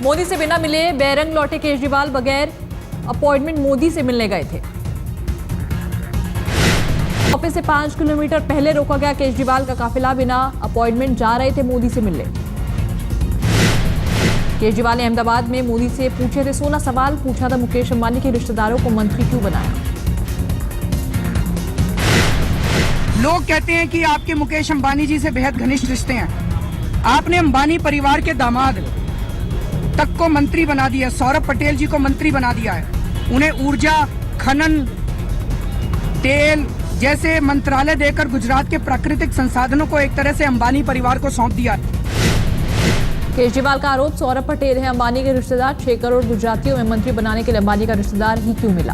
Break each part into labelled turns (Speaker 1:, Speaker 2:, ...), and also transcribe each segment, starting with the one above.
Speaker 1: मोदी से बिना मिले बैरंग लौटे केजरीवाल, बगैर अपॉइंटमेंट मोदी से मिलने गए थे। ऑफिस से 5 किलोमीटर पहले रोका गया केजरीवाल का काफिला, बिना अपॉइंटमेंट जा रहे थे मोदी से मिलने। केजरीवाल ने अहमदाबाद में मोदी से पूछे थे 16 सवाल, पूछा था मुकेश अंबानी के रिश्तेदारों को मंत्री क्यों बनाया।
Speaker 2: लोग कहते हैं कि आपके मुकेश अंबानी जी से बेहद घनिष्ठ रिश्ते हैं। आपने अंबानी परिवार के दामाद तक को मंत्री बना दिया, सौरभ पटेल जी को मंत्री बना दिया है। उन्हें ऊर्जा, खनन, तेल जैसे मंत्रालय देकर गुजरात के प्राकृतिक संसाधनों को एक तरह से अंबानी परिवार को सौंप दिया है।
Speaker 1: केजरीवाल का आरोप, सौरभ पटेल है अंबानी के रिश्तेदार, 6 करोड़ गुजरातियों में मंत्री बनाने के लिए अंबानी का रिश्तेदार ही क्यों मिला।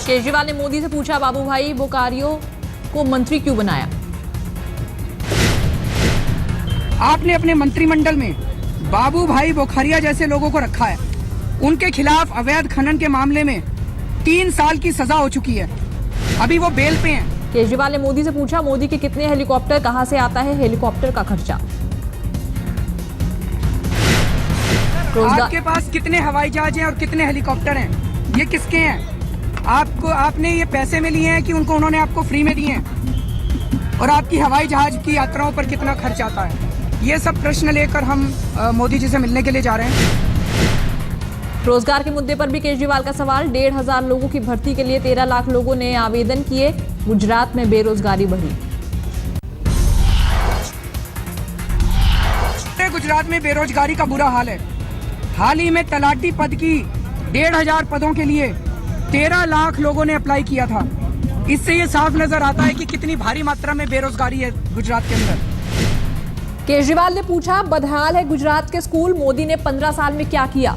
Speaker 1: केजरीवाल ने मोदी से पूछा, बाबू भाई बोकारियो को मंत्री क्यों बनाया।
Speaker 2: आपने अपने मंत्रिमंडल में बाबू भाई बोखारिया जैसे लोगों को रखा है। उनके खिलाफ अवैध खनन के मामले में 3 साल की सजा हो चुकी है, अभी वो बेल पे हैं।
Speaker 1: केजरीवाल ने मोदी से पूछा, मोदी के कितने हेलीकॉप्टर, कहां से आता है हेलीकॉप्टर का खर्चा।
Speaker 2: आपके पास कितने हवाई जहाज हैं और कितने हेलीकॉप्टर हैं, ये किसके हैं? आपने ये पैसे में लिए हैं कि उन्होंने आपको फ्री में दिए हैं? और आपकी हवाई जहाज की यात्राओं पर कितना खर्च आता है? ये सब प्रश्न लेकर हम मोदी जी से मिलने के लिए जा रहे हैं।
Speaker 1: रोजगार के मुद्दे पर भी केजरीवाल का सवाल, 1,500 लोगों की भर्ती के लिए 13 लाख लोगों ने आवेदन किए, गुजरात में बेरोजगारी बढ़ी।
Speaker 2: गुजरात में बेरोजगारी का बुरा हाल है। हाल ही में तलाटी पद की 1,500 पदों के लिए 13 लाख लोगों ने अप्लाई किया था। इससे ये साफ नजर आता है कि कितनी भारी मात्रा में बेरोजगारी है गुजरात के अंदर।
Speaker 1: केजरीवाल ने पूछा, बदहाल है गुजरात के स्कूल, मोदी ने 15 साल में क्या किया।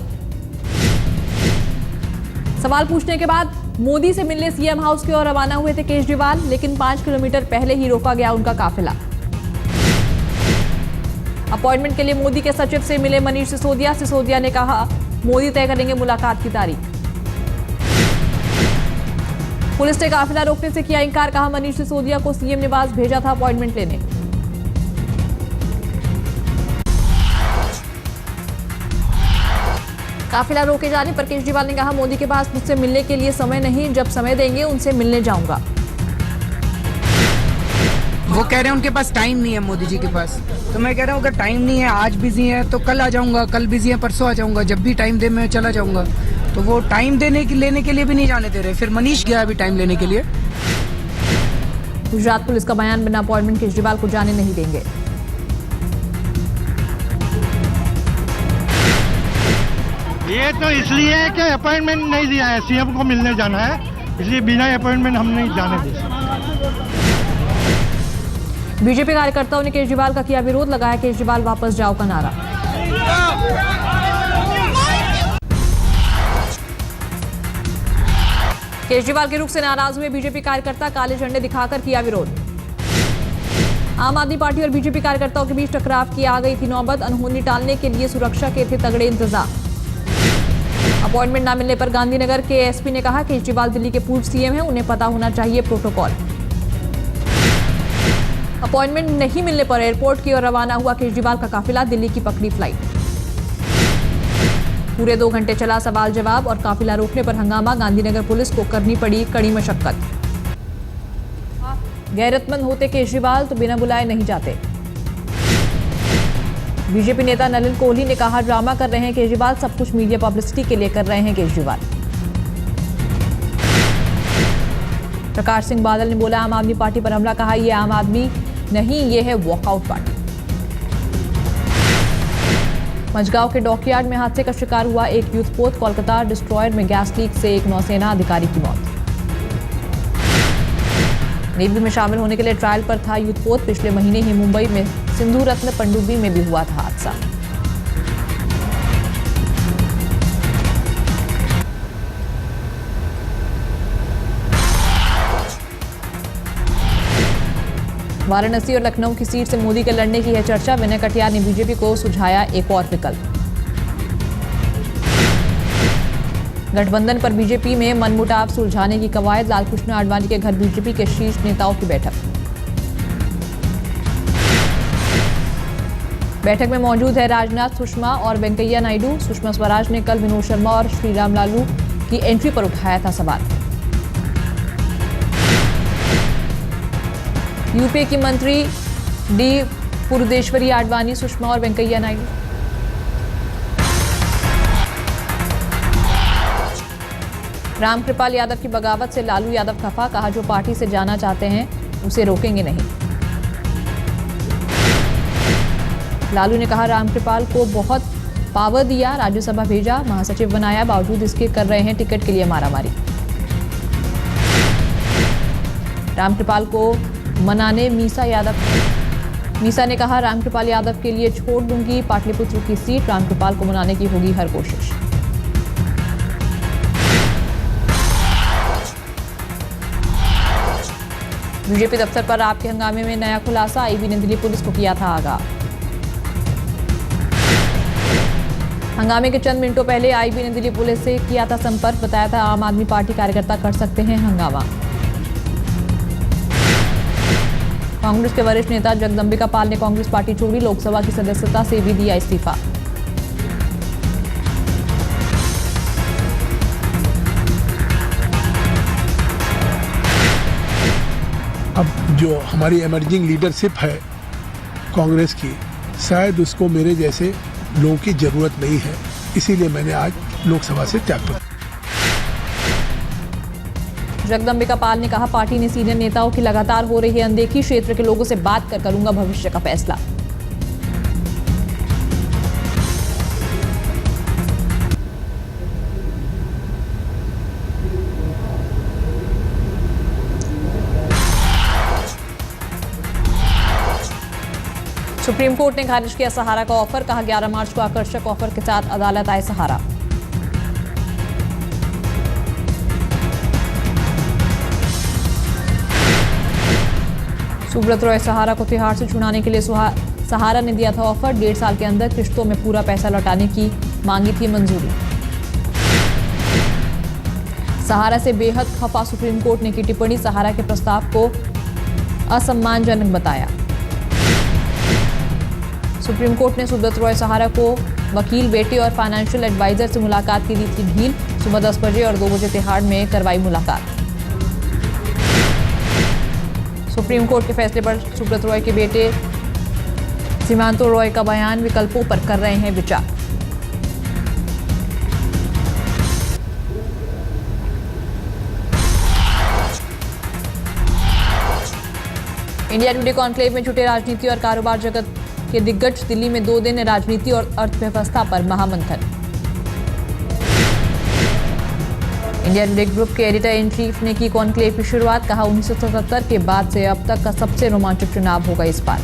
Speaker 1: सवाल पूछने के बाद मोदी से मिलने सीएम हाउस की ओर रवाना हुए थे केजरीवाल, लेकिन 5 किलोमीटर पहले ही रोका गया उनका काफिला। अपॉइंटमेंट के लिए मोदी के सचिव से मिले मनीष सिसोदिया। सिसोदिया ने कहा, मोदी तय करेंगे मुलाकात की तारीख। पुलिस ने काफिला रोकने से किया इंकार, कहा मनीष सिसोदिया को सीएम निवास भेजा था अपॉइंटमेंट लेने। काफिला रोके जाने पर केजरीवाल ने कहा, मोदी के पास मुझसे मिलने के लिए समय नहीं, जब समय देंगे उनसे मिलने जाऊंगा।
Speaker 2: वो कह रहे हैं उनके पास टाइम नहीं है मोदी जी के पास, तो मैं कह रहा हूँ अगर टाइम नहीं है, आज बिजी है तो कल आ जाऊंगा, कल बिजी है परसों आ जाऊंगा, जब भी टाइम दे मैं चला जाऊंगा। तो वो टाइम लेने के लिए भी नहीं जाने दे रहे। फिर मनीष गया अभी टाइम लेने के लिए।
Speaker 1: गुजरात पुलिस का बयान, बिना अपॉइंटमेंट केजरीवाल को जाने नहीं देंगे।
Speaker 3: ये तो इसलिए है कि अपॉइंटमेंट नहीं दिया है, सीएम को मिलने जाना है, इसलिए बिना अपॉइंटमेंट हम नहीं जाने दे सकते।
Speaker 1: बीजेपी कार्यकर्ताओं ने केजरीवाल का किया विरोध, लगाया केजरीवाल वापस जाओ का नारा। केजरीवाल के रुख से नाराज हुए बीजेपी कार्यकर्ता, काले झंडे दिखाकर किया विरोध। आम आदमी पार्टी और बीजेपी कार्यकर्ताओं के बीच टकराव की आ गई थी नौबत, अनहोनी टालने के लिए सुरक्षा के थे तगड़े इंतजाम। अपॉइंटमेंट न मिलने पर गांधीनगर के एसपी ने कहा, केजरीवाल दिल्ली के पूर्व सीएम हैं, उन्हें पता होना चाहिए प्रोटोकॉल। अपॉइंटमेंट नहीं मिलने पर एयरपोर्ट की ओर रवाना हुआ केजरीवाल का काफिला, दिल्ली की पकड़ी फ्लाइट। पूरे 2 घंटे चला सवाल जवाब और काफिला रोकने पर हंगामा, गांधीनगर पुलिस को करनी पड़ी कड़ी मशक्कत। गैरतमंद होते केजरीवाल तो बिना बुलाए नहीं जाते। बीजेपी नेता नलिन कोहली ने कहा, ड्रामा कर रहे हैं केजरीवाल, सब कुछ मीडिया पब्लिसिटी के लिए कर रहे हैं केजरीवाल। प्रकाश सिंह बादल ने बोला, आम आदमी पार्टी पर हमला, कहा यह आम आदमी नहीं, ये है वॉकआउट पार्टी। मझगांव के डॉकयार्ड में हादसे का शिकार हुआ एक यूथपोत, कोलकाता डिस्ट्रॉयर में गैस लीक से एक नौसेना अधिकारी की मौत। नेवी में शामिल होने के लिए ट्रायल पर था यूथपोत, पिछले महीने ही मुंबई में सिंधु रत्न पनडुब्बी में भी हुआ था हादसा। वाराणसी और लखनऊ की सीट से मोदी के लड़ने की है चर्चा, विनय कटियार ने बीजेपी को सुझाया एक और विकल्प। गठबंधन पर बीजेपी में मनमुटाव सुलझाने की कवायद, लालकृष्ण आडवाणी के घर बीजेपी के शीर्ष नेताओं की बैठक। बैठक में मौजूद है राजनाथ, सुषमा और वेंकैया नायडू। सुषमा स्वराज ने कल विनोद शर्मा और श्रीराम लालू की एंट्री पर उठाया था सवाल। यूपीए की मंत्री डी पुरदेश्वरी आडवाणी, सुषमा और वेंकैया नायडू। रामकृपाल यादव की बगावत से लालू यादव खफा, कहा जो पार्टी से जाना चाहते हैं उसे रोकेंगे नहीं। लालू ने कहा रामकृपाल को बहुत पावर दिया, राज्यसभा भेजा, महासचिव बनाया, बावजूद इसके कर रहे हैं टिकट के लिए मारामारी। रामकृपाल को मनाने मीसा ने कहा रामकृपाल यादव के लिए छोड़ दूंगी पाटलिपुत्र की सीट, रामकृपाल को मनाने की होगी हर कोशिश। बीजेपी दफ्तर पर आपके हंगामे में नया खुलासा, आईबी ने दिल्ली पुलिस को किया था आगाह। हंगामे के चंद मिनटों पहले आईबी ने दिल्ली पुलिस से किया था संपर्क, बताया था आम आदमी पार्टी कार्यकर्ता कर सकते हैं हंगामा। कांग्रेस के वरिष्ठ नेता जगदंबिका पाल ने कांग्रेस पार्टी छोड़ी, लोकसभा की सदस्यता से भी दिया इस्तीफा।
Speaker 4: अब जो हमारी इमर्जिंग लीडरशिप है कांग्रेस की, शायद उसको मेरे जैसे लोगों की जरूरत नहीं है, इसीलिए मैंने आज लोकसभा से त्यागपत्र।
Speaker 1: जगदंबिका पाल ने कहा पार्टी ने सीनियर नेताओं की लगातार हो रही है अनदेखी, क्षेत्र के लोगों से बात कर करूंगा भविष्य का फैसला। सुप्रीम कोर्ट ने खारिज किया सहारा का ऑफर, कहा 11 मार्च को आकर्षक ऑफर के साथ अदालत आए सहारा। सुब्रत रॉय सहारा को तिहाड़ से छुड़ाने के लिए सहारा ने दिया था ऑफर, 1.5 साल के अंदर किश्तों में पूरा पैसा लौटाने की मांगी थी मंजूरी। सहारा से बेहद खफा सुप्रीम कोर्ट ने की टिप्पणी, सहारा के प्रस्ताव को असम्मानजनक बताया। सुप्रीम कोर्ट ने सुब्रत रॉय सहारा को वकील, बेटे और फाइनेंशियल एडवाइजर से मुलाकात की दी थी ढील, सुबह 10 बजे और 2 बजे तिहाड़ में करवाई मुलाकात। सुप्रीम कोर्ट के फैसले पर सुब्रत रॉय के बेटे सीमांतो रॉय का बयान, विकल्पों पर कर रहे हैं विचार। इंडिया टुडे कॉन्क्लेव में जुटे राजनीति और कारोबार जगत के दिग्गज, दिल्ली में 2 दिन राजनीति और अर्थव्यवस्था पर महामंथन। इंडिया टुडे ग्रुप के एडिटर इन चीफ ने की कॉन्क्लेव की शुरुआत, कहा 1977 के बाद से अब तक का सबसे रोमांचक चुनाव होगा इस बार।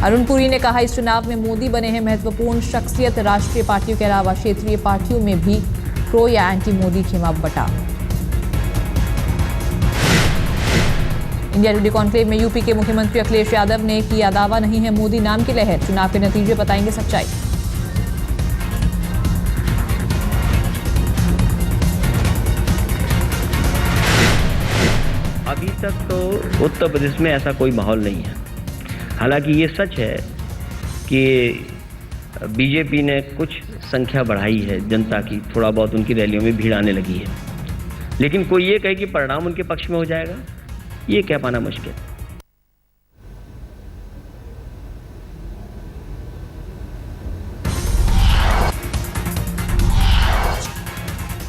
Speaker 1: अरुण पुरी ने कहा इस चुनाव में मोदी बने हैं महत्वपूर्ण शख्सियत, राष्ट्रीय पार्टियों के अलावा क्षेत्रीय पार्टियों में भी प्रो या एंटी मोदी खेमा बटा। इंडिया टुडे कॉन्क्लेव में यूपी के मुख्यमंत्री अखिलेश यादव ने किया दावा, नहीं है मोदी नाम की लहर, चुनाव के नतीजे बताएंगे सच्चाई।
Speaker 5: अभी तक तो उत्तर प्रदेश में ऐसा कोई माहौल नहीं है। हालांकि ये सच है कि बीजेपी ने कुछ संख्या बढ़ाई है जनता की, थोड़ा बहुत उनकी रैलियों में भीड़ आने लगी है, लेकिन कोई ये कहे कि परिणाम उनके पक्ष में हो जाएगा, ये कह पाना मुश्किल।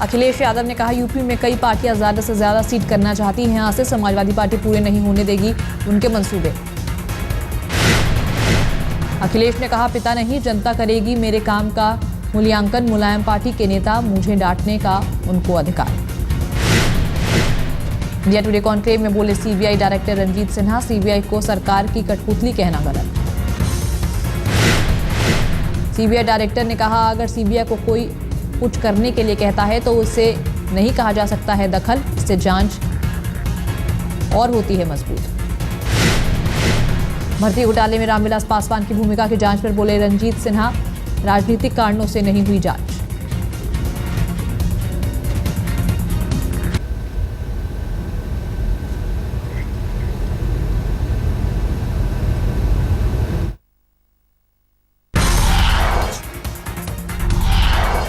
Speaker 1: अखिलेश यादव ने कहा यूपी में कई पार्टियां ज्यादा से ज्यादा सीट करना चाहती हैं, यहां से समाजवादी पार्टी पूरे नहीं होने देगी उनके मंसूबे। अखिलेश ने कहा पिता नहीं जनता करेगी मेरे काम का मूल्यांकन, मुलायम पार्टी के नेता, मुझे डांटने का उनको अधिकार। इंडिया टुडे कॉन्क्लेव में बोले CBI director Ranjit Sinha, CBI को सरकार की कठपुतली कहना गलत। सीबीआई डायरेक्टर ने कहा अगर सीबीआई को कोई कुछ करने के लिए कहता है तो उसे नहीं कहा जा सकता है दखल, इससे जांच और होती है मजबूत। भर्ती घोटाले में रामविलास पासवान की भूमिका की जांच पर बोले रंजीत सिन्हा, राजनीतिक कारणों से नहीं हुई जांच।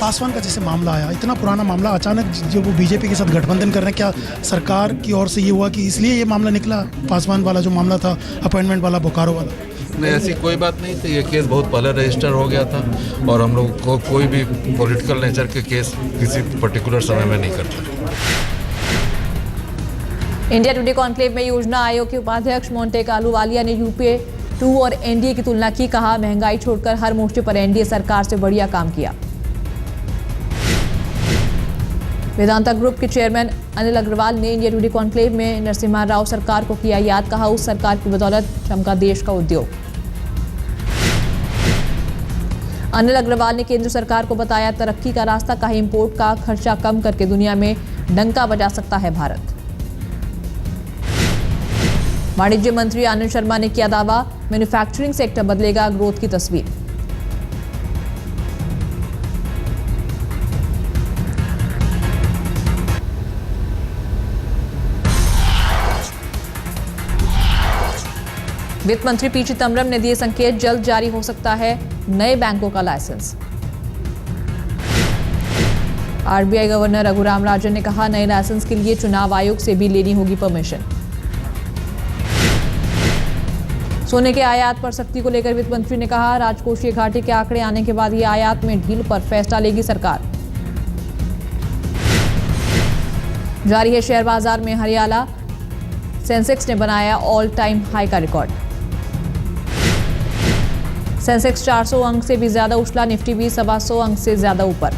Speaker 6: पासवान का जैसे मामला आया, इतना पुराना मामला, अचानक जो वो बीजेपी के साथ गठबंधन कर रहे हैं, क्या सरकार की ओर से ये हुआ कि इसलिए ये मामला निकला, पासवान वाला जो मामला था, अपॉइंटमेंट वाला, बोकारो वाला?
Speaker 7: नहीं, ऐसी कोई बात नहीं थी। ये केस बहुत पहले रजिस्टर हो गया था और हम लोग को कोई भी पॉलिटिकल नेचर के केस किसी पर्टिकुलर समय में नहीं करते।
Speaker 1: इंडिया टुडे कॉन्क्लेव में योजना आयोग के उपाध्यक्ष मोंटेक अहलूवालिया ने यूपीए 2 और एनडीए की तुलना की। कहा, महंगाई छोड़कर हर मोर्चे पर एनडीए सरकार से बढ़िया काम किया। वेदांता ग्रुप के चेयरमैन अनिल अग्रवाल ने इंडिया टुडे कॉन्क्लेव में नरसिम्हा राव सरकार को किया याद। कहा, उस सरकार की बदौलत चमका देश का उद्योग। अनिल अग्रवाल ने केंद्र सरकार को बताया तरक्की का रास्ता। कहा, इंपोर्ट का खर्चा कम करके दुनिया में डंका बजा सकता है भारत। वाणिज्य मंत्री आनंद शर्मा ने किया दावा, मैन्युफैक्चरिंग सेक्टर बदलेगा ग्रोथ की तस्वीर। वित्त मंत्री पी चिदम्बरम ने दिए संकेत, जल्द जारी हो सकता है नए बैंकों का licence. RBI governor Raghuram Rajan ने कहा, नए लाइसेंस के लिए चुनाव आयोग से भी लेनी होगी परमिशन। सोने के आयात पर सख्ती को लेकर वित्त मंत्री ने कहा, राजकोषीय घाटे के आंकड़े आने के बाद ही आयात में ढील पर फैसला लेगी सरकार। जारी है शेयर बाजार में हरियाला, सेंसेक्स ने बनाया ऑल टाइम हाई का रिकॉर्ड। सेंसेक्स 400 अंक से भी ज्यादा उछला, निफ्टी भी 125 अंक से ज्यादा ऊपर।